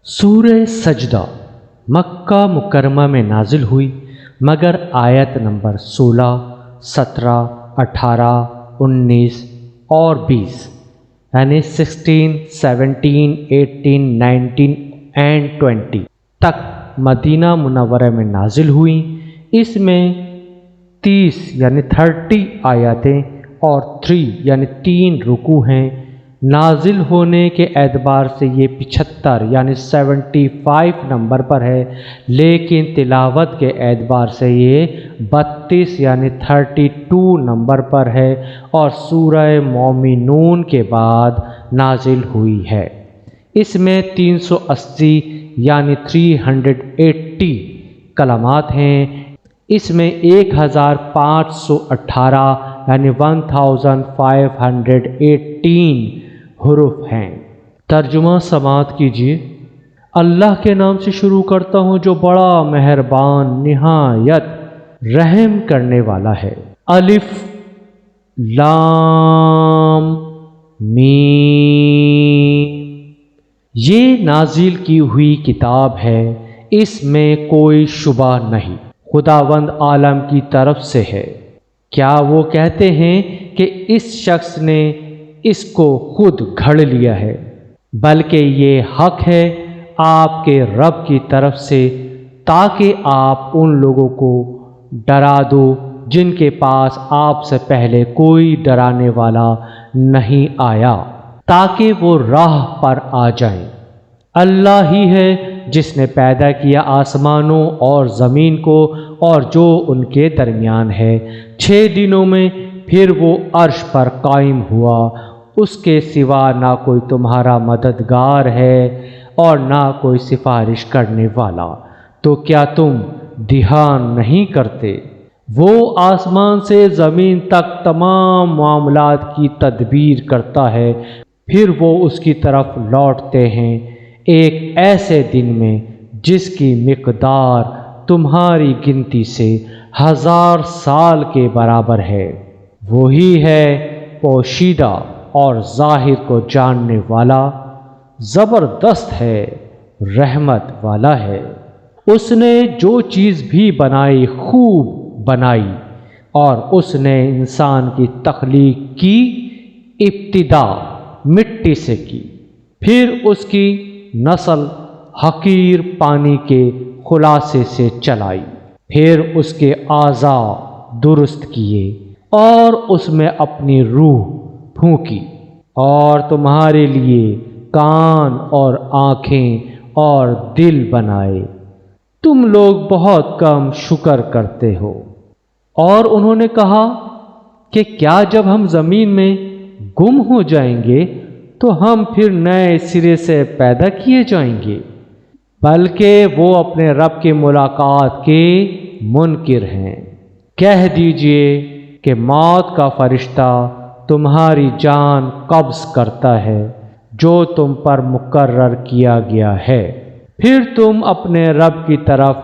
सूरह सजदा मक्का मुकरमा में नाजिल हुई, मगर आयत नंबर 16, 17, 18, 19 और 20 यानी 16, 17, 18, 19 एंड 20 तक मदीना मुनव्वरा में नाजिल हुई। इसमें 30 यानी 30 आयतें और 3 यानी 3 रुकू हैं। नाजिल होने के एतबार से ये 75 यानी 75 नंबर पर है, लेकिन तिलावत के एतबार से ये 32 यानी 32 नंबर पर है और सूरह मोमिनून के बाद नाजिल हुई है। इसमें 380 यानी 380 कलमात हैं। इसमें 1518 यानी 1518 हुरूफ हैं। तर्जुमा समात कीजिए। अल्लाह के नाम से शुरू करता हूँ जो बड़ा मेहरबान निहायत रहम करने वाला है। अलिफ लाम मीम। ये नाजिल की हुई किताब है, इसमें कोई शुबा नहीं, खुदावंद आलम की तरफ से है। क्या वो कहते हैं कि इस शख्स ने इसको खुद घड़ लिया है, बल्कि ये हक है आपके रब की तरफ से, ताकि आप उन लोगों को डरा दो जिनके पास आपसे पहले कोई डराने वाला नहीं आया, ताकि वो राह पर आ जाएं। अल्लाह ही है जिसने पैदा किया आसमानों और ज़मीन को और जो उनके दरमियान है 6 दिनों में, फिर वो अर्श पर कायम हुआ। उसके सिवा ना कोई तुम्हारा मददगार है और ना कोई सिफारिश करने वाला। तो क्या तुम ध्यान नहीं करते? वो आसमान से ज़मीन तक तमाम मामलात की तदबीर करता है, फिर वो उसकी तरफ लौटते हैं एक ऐसे दिन में जिसकी मिक़दार तुम्हारी गिनती से 1000 साल के बराबर है। वही है पोशीदा और ज़ाहिर को जानने वाला, ज़बरदस्त है, रहमत वाला है। उसने जो चीज़ भी बनाई खूब बनाई, और उसने इंसान की तख्लीक की इब्तिदा मिट्टी से की, फिर उसकी नस्ल हकीर पानी के खुलासे से चलाई, फिर उसके आज़ा दुरुस्त किए और उसमें अपनी रूह फूंकी, और तुम्हारे लिए कान और आँखें और दिल बनाए। तुम लोग बहुत कम शुक्र करते हो। और उन्होंने कहा कि क्या जब हम ज़मीन में गुम हो जाएंगे तो हम फिर नए सिरे से पैदा किए जाएंगे? बल्कि वो अपने रब की मुलाकात के मुनकिर हैं। कह दीजिए कि मौत का फरिश्ता तुम्हारी जान कब्ज़ करता है जो तुम पर मुकर्रर किया गया है, फिर तुम अपने रब की तरफ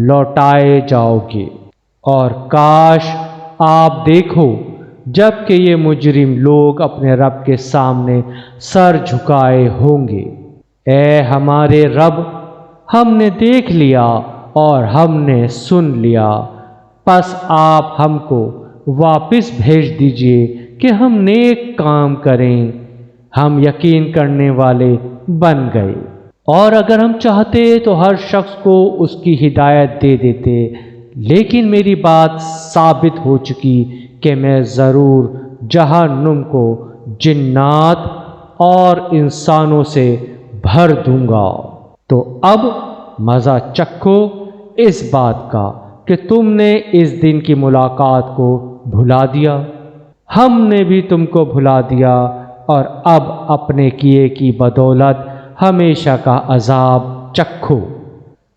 लौटाए जाओगे। और काश आप देखो जबकि ये मुजरिम लोग अपने रब के सामने सर झुकाए होंगे। ए हमारे रब, हमने देख लिया और हमने सुन लिया, बस आप हमको वापस भेज दीजिए कि हम नेक काम करें। हम यकीन करने वाले बन गए। और अगर हम चाहते तो हर शख्स को उसकी हिदायत दे देते, लेकिन मेरी बात साबित हो चुकी कि मैं ज़रूर जहन्नुम को जिन्नात और इंसानों से भर दूंगा। तो अब मज़ा चखो इस बात का कि तुमने इस दिन की मुलाकात को भुला दिया, हमने भी तुमको भुला दिया, और अब अपने किए की बदौलत हमेशा का अजाब चखो।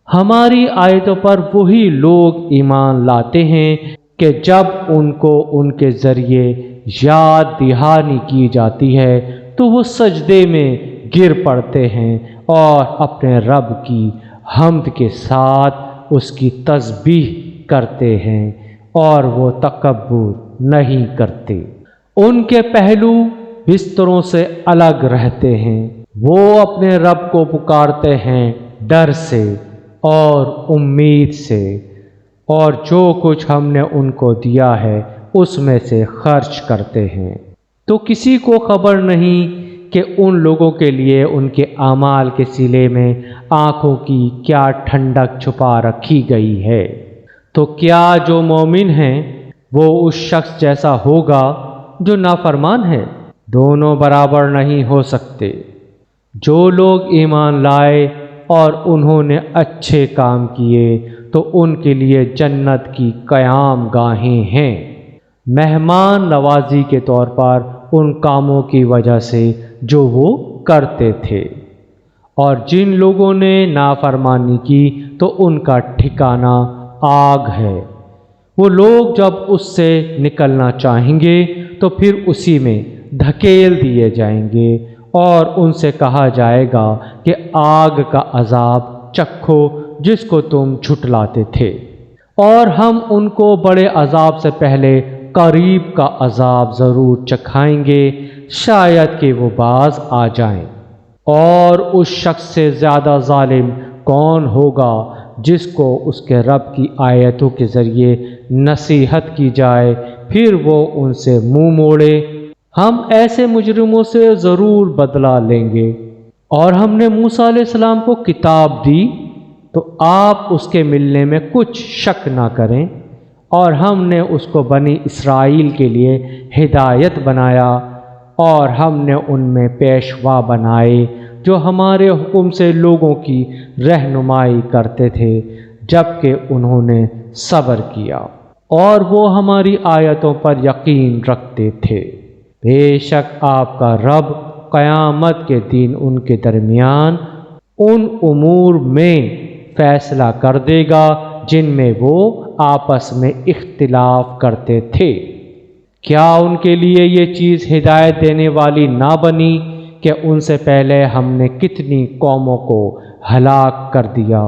हमारी आयतों पर वही लोग ईमान लाते हैं कि जब उनको उनके ज़रिए याद दहानी की जाती है तो वो सजदे में गिर पड़ते हैं और अपने रब की हम्द के साथ उसकी तस्बीह करते हैं, और वो तकब्बुर नहीं करते। उनके पहलू बिस्तरों से अलग रहते हैं, وہ اپنے رب کو پکارتے ہیں ڈر سے اور امید سے، اور جو کچھ ہم نے ان کو دیا ہے اس میں سے خرچ کرتے ہیں۔ تو کسی کو خبر نہیں کہ ان لوگوں کے لیے ان کے اعمال کے صلے میں آنکھوں کی کیا ٹھنڈک چھپا رکھی گئی ہے۔ تو کیا جو مومن ہیں وہ اس شخص جیسا ہوگا جو نافرمان ہے؟ دونوں برابر نہیں ہو سکتے۔ جو لوگ ایمان لائے اور انہوں نے اچھے کام کیے تو ان کے لیے جنت کی قیام گاہیں ہیں، مہمان نوازی کے طور پر ان کاموں کی وجہ سے جو وہ کرتے تھے۔ اور جن لوگوں نے نافرمانی کی تو ان کا ٹھکانہ آگ ہے۔ وہ لوگ جب اس سے نکلنا چاہیں گے تو پھر اسی میں دھکیل دیے جائیں گے، اور ان سے کہا جائے گا کہ آگ کا عذاب چکھو جس کو تم جھٹلاتے تھے، اور ہم ان کو بڑے عذاب سے پہلے قریب کا عذاب ضرور چکھائیں گے، شاید کہ وہ باز آ جائیں۔ اور اس شخص سے زیادہ ظالم کون ہوگا جس کو اس کے رب کی آیتوں کے ذریعے نصیحت کی جائے پھر وہ ان سے منہ موڑے۔ ہم ایسے مجرموں سے ضرور بدلہ لیں گے۔ اور ہم نے موسیٰ علیہ السلام کو کتاب دی تو آپ اس کے ملنے میں کچھ شک نہ کریں، اور ہم نے اس کو بنی اسرائیل کے لیے ہدایت بنایا، اور ہم نے ان میں پیشوا بنائے جو ہمارے حکم سے لوگوں کی رہنمائی کرتے تھے جبکہ انہوں نے صبر کیا، اور وہ ہماری آیتوں پر یقین رکھتے تھے۔ بے شک آپ کا رب قیامت کے دن ان کے درمیان ان امور میں فیصلہ کر دے گا جن میں وہ آپس میں اختلاف کرتے تھے۔ کیا ان کے لیے یہ چیز ہدایت دینے والی نہ بنی کہ ان سے پہلے ہم نے کتنی قوموں کو ہلاک کر دیا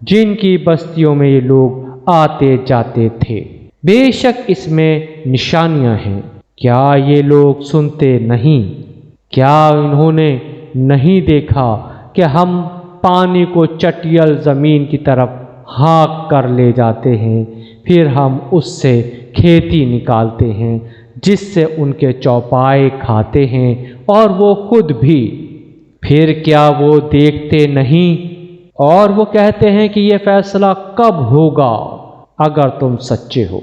جن کی بستیوں میں یہ لوگ آتے جاتے تھے؟ بے شک اس میں نشانیاں ہیں۔ کیا یہ لوگ سنتے نہیں؟ کیا انہوں نے نہیں دیکھا کہ ہم پانی کو چٹیل زمین کی طرف ہانک کر لے جاتے ہیں، پھر ہم اس سے کھیتی نکالتے ہیں جس سے ان کے چوپائے کھاتے ہیں اور وہ خود بھی؟ پھر کیا وہ دیکھتے نہیں؟ اور وہ کہتے ہیں کہ یہ فیصلہ کب ہوگا اگر تم سچے ہو؟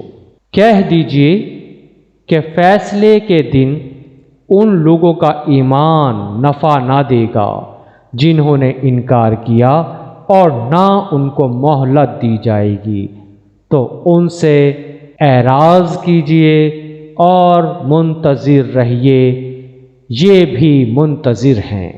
کہہ دیجئے کہ فیصلے کے دن ان لوگوں کا ایمان نفع نہ دے گا جنہوں نے انکار کیا، اور نہ ان کو مہلت دی جائے گی۔ تو ان سے اعراض کیجئے اور منتظر رہیے، یہ بھی منتظر ہیں۔